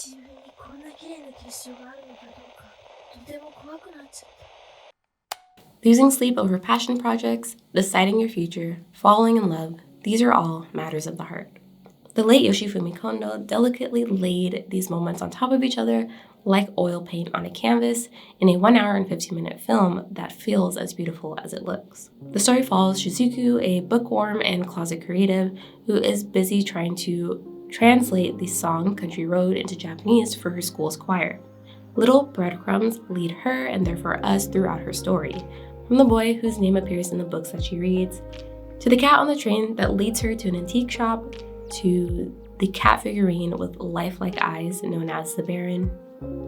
自分にこんな綺麗な結晶があるのかどうか、とても怖くなっちゃった。Losing sleep over passion projects, deciding your future, falling in love, these are all matters of the heart. The late Yoshifumi Kondo delicately laid these moments on top of each other like oil paint on a canvas in a 1 hour and 15-minute film that feels as beautiful as it looks. The story follows Shizuku, a bookworm and closet creative who is busy trying to translate the song Country Road into Japanese for her school's choir. Little breadcrumbs lead her and therefore us throughout her story, from the boy whose name appears in the books that she reads, to the cat on the train that leads her to an antique shop, to the cat figurine with lifelike eyes known as the Baron.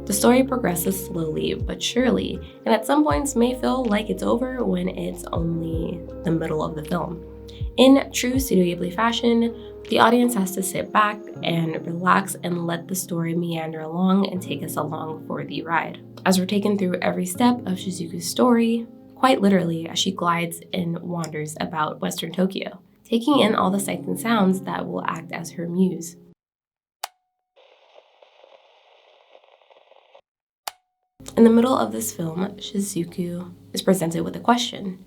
The story progresses slowly but surely, and at some points may feel like it's over when it's only the middle of the film. In true Studio Ghibli fashion, the audience has to sit back and relax and let the story meander along and take us along for the ride. As we're taken through every step of Shizuku's story, quite literally as she glides and wanders about Western Tokyo, taking in all the sights and sounds that will act as her muse. In the middle of this film, Shizuku is presented with a question.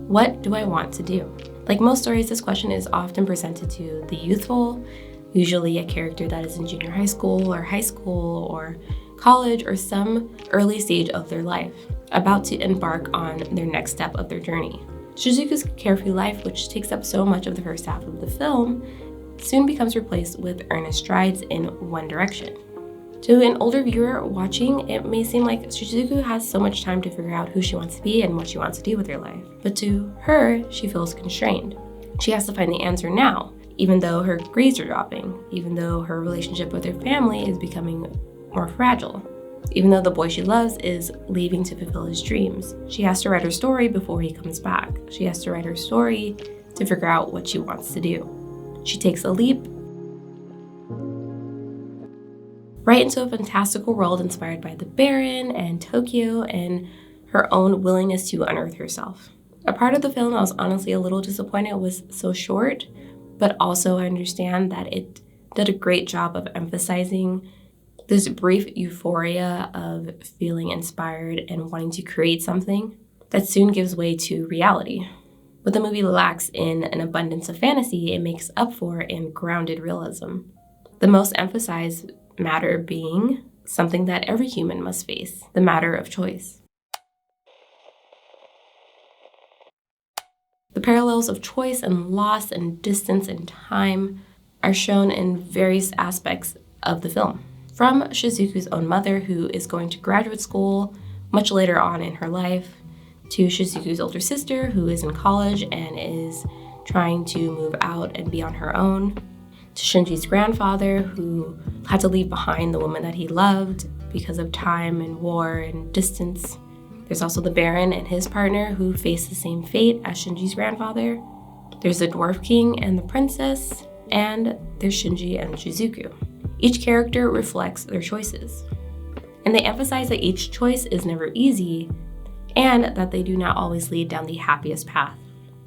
What do I want to do? Like most stories, this question is often presented to the youthful, usually a character that is in junior high school or college or some early stage of their life, about to embark on their next step of their journey. Shizuku's carefree life, which takes up so much of the first half of the film, soon becomes replaced with earnest strides in one direction. To an older viewer watching, it may seem like Shizuku has so much time to figure out who she wants to be and what she wants to do with her life. But to her, she feels constrained. She has to find the answer now, even though her grades are dropping, even though her relationship with her family is becoming more fragile, even though the boy she loves is leaving to fulfill his dreams. She has to write her story before he comes back. She has to write her story to figure out what she wants to do. She takes a leap right into a fantastical world inspired by the Baron and Tokyo and her own willingness to unearth herself. A part of the film I was honestly a little disappointed was so short, but also I understand that it did a great job of emphasizing this brief euphoria of feeling inspired and wanting to create something that soon gives way to reality. What the movie lacks in an abundance of fantasy, it makes up for in grounded realism. The most emphasized matter being something that every human must face, the matter of choice. The parallels of choice and loss and distance and time are shown in various aspects of the film. From Shizuku's own mother, who is going to graduate school much later on in her life, to Shizuku's older sister, who is in college and is trying to move out and be on her own, to Shinji's grandfather, who had to leave behind the woman that he loved because of time and war and distance. There's also the Baron and his partner who face the same fate as Shinji's grandfather. There's the Dwarf King and the Princess, and there's Shinji and Shizuku. Each character reflects their choices, and they emphasize that each choice is never easy and that they do not always lead down the happiest path.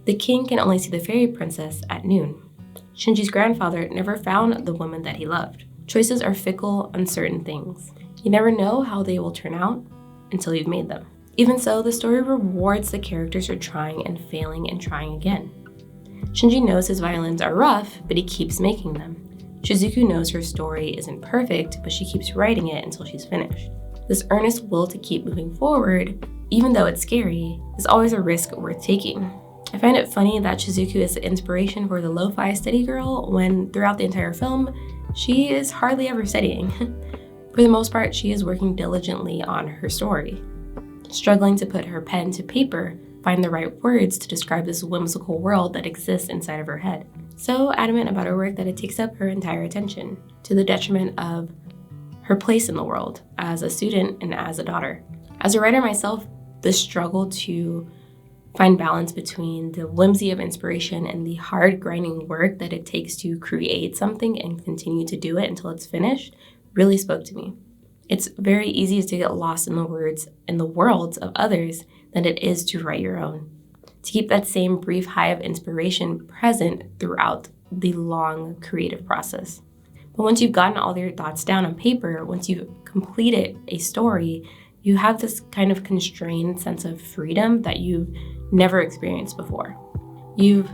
The king can only see the fairy princess at noon. Shinji's grandfather never found the woman that he loved. Choices are fickle, uncertain things. You never know how they will turn out until you've made them. Even so, the story rewards the characters for trying and failing and trying again. Shinji knows his violins are rough, but he keeps making them. Shizuku knows her story isn't perfect, but she keeps writing it until she's finished. This earnest will to keep moving forward, even though it's scary, is always a risk worth taking. I find it funny that Shizuku is the inspiration for the Loafy study girl when throughout the entire film, she is hardly ever studying. For the most part, she is working diligently on her story, struggling to put her pen to paper, find the right words to describe this whimsical world that exists inside of her head. So adamant about her work that it takes up her entire attention, to the detriment of her place in the world as a student and as a daughter. As a writer myself, the struggle to find balance between the whimsy of inspiration and the hard grinding work that it takes to create something and continue to do it until it's finished really spoke to me. It's very easy to get lost in the words and the worlds of others than it is to write your own. To keep that same brief high of inspiration present throughout the long creative process. But once you've gotten all your thoughts down on paper, once you've completed a story, you have this kind of constrained sense of freedom that you've never experienced before. You've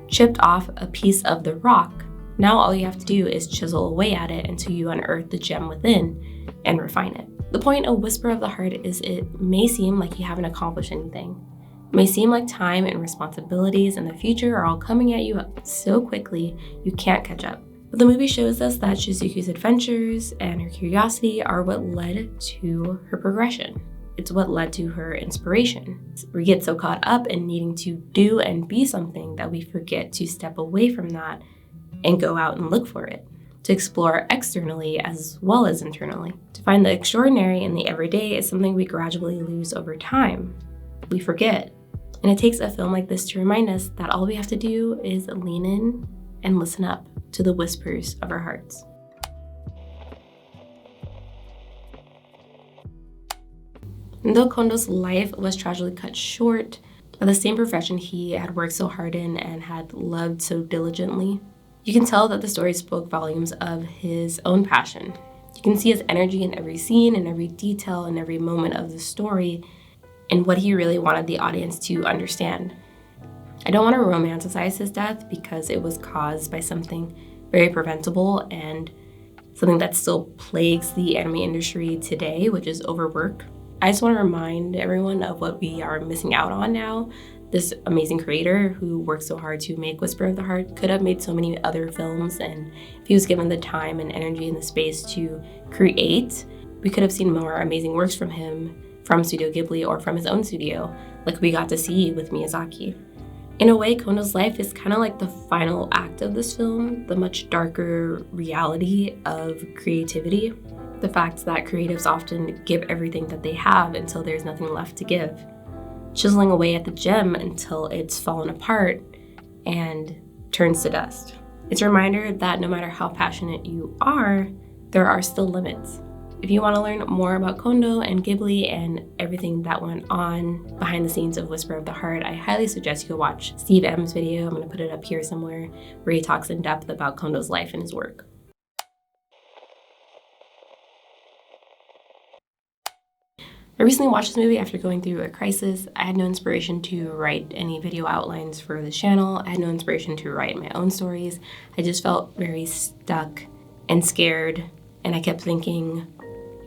chipped off a piece of the rock. Now all you have to do is chisel away at it until you unearth the gem within and refine it. The point of Whisper of the Heart is it may seem like you haven't accomplished anything. It may seem like time and responsibilities in the future are all coming at you so quickly you can't catch up. But the movie shows us that Shizuku's adventures and her curiosity are what led to her progression. It's what led to her inspiration. We get so caught up in needing to do and be something that we forget to step away from that and go out and look for it, to explore externally as well as internally. To find the extraordinary in the everyday is something we gradually lose over time. We forget. And it takes a film like this to remind us that all we have to do is lean in and listen up to the whispers of our hearts. And though Kondo's life was tragically cut short by the same profession he had worked so hard in and had loved so diligently, you can tell that the story spoke volumes of his own passion. You can see his energy in every scene, in every detail, in every moment of the story, and what he really wanted the audience to understand. I don't want to romanticize his death because it was caused by something very preventable and something that still plagues the anime industry today, which is overwork. I just want to remind everyone of what we are missing out on now. This amazing creator who worked so hard to make Whisper of the Heart could have made so many other films, and if he was given the time and energy and the space to create, we could have seen more amazing works from him from Studio Ghibli or from his own studio, like we got to see with Miyazaki. In a way, Kondo's life is kind of like the final act of this film, the much darker reality of creativity. The fact that creatives often give everything that they have until there's nothing left to give, chiseling away at the gem until it's fallen apart and turns to dust. It's a reminder that no matter how passionate you are, there are still limits. If you want to learn more about Kondo and Ghibli and everything that went on behind the scenes of Whisper of the Heart, I highly suggest you go watch Steve M's video. I'm going to put it up here somewhere, where he talks in depth about Kondo's life and his work. I recently watched this movie after going through a crisis. I had no inspiration to write any video outlines for the channel. I had no inspiration to write my own stories. I just felt very stuck and scared, and I kept thinking,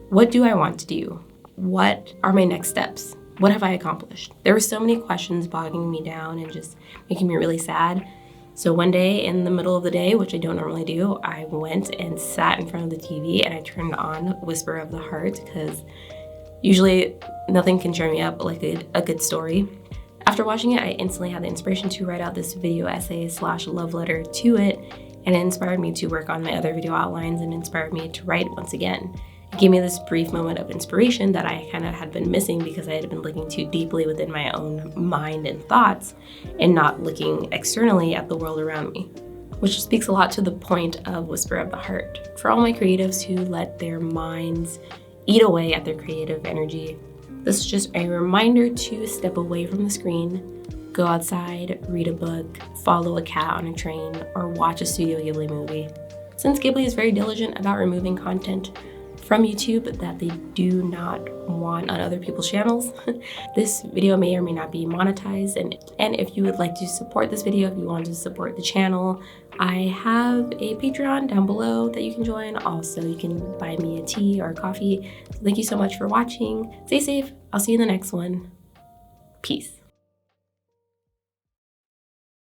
what do I want to do? What are my next steps? What have I accomplished? There were so many questions bogging me down and just making me really sad. So one day in the middle of the day, which I don't normally do, I went and sat in front of the TV and I turned on Whisper of the Heart because usually nothing can cheer me up like a good story. After watching it, I instantly had the inspiration to write out this video essay / love letter to it, and it inspired me to work on my other video outlines and inspired me to write once again. It gave me this brief moment of inspiration that I kind of had been missing because I had been looking too deeply within my own mind and thoughts and not looking externally at the world around me, which speaks a lot to the point of Whisper of the Heart. For all my creatives who let their minds eat away at their creative energy, this is just a reminder to step away from the screen, go outside, read a book, follow a cat on a train, or watch a Studio Ghibli movie. Since Ghibli is very diligent about removing content from YouTube that they do not want on other people's channels, this video may or may not be monetized. And if you would like to support this video, if you want to support the channel, I have a Patreon down below that you can join. Also, you can buy me a tea or a coffee. So thank you so much for watching. Stay safe. I'll see you in the next one. Peace.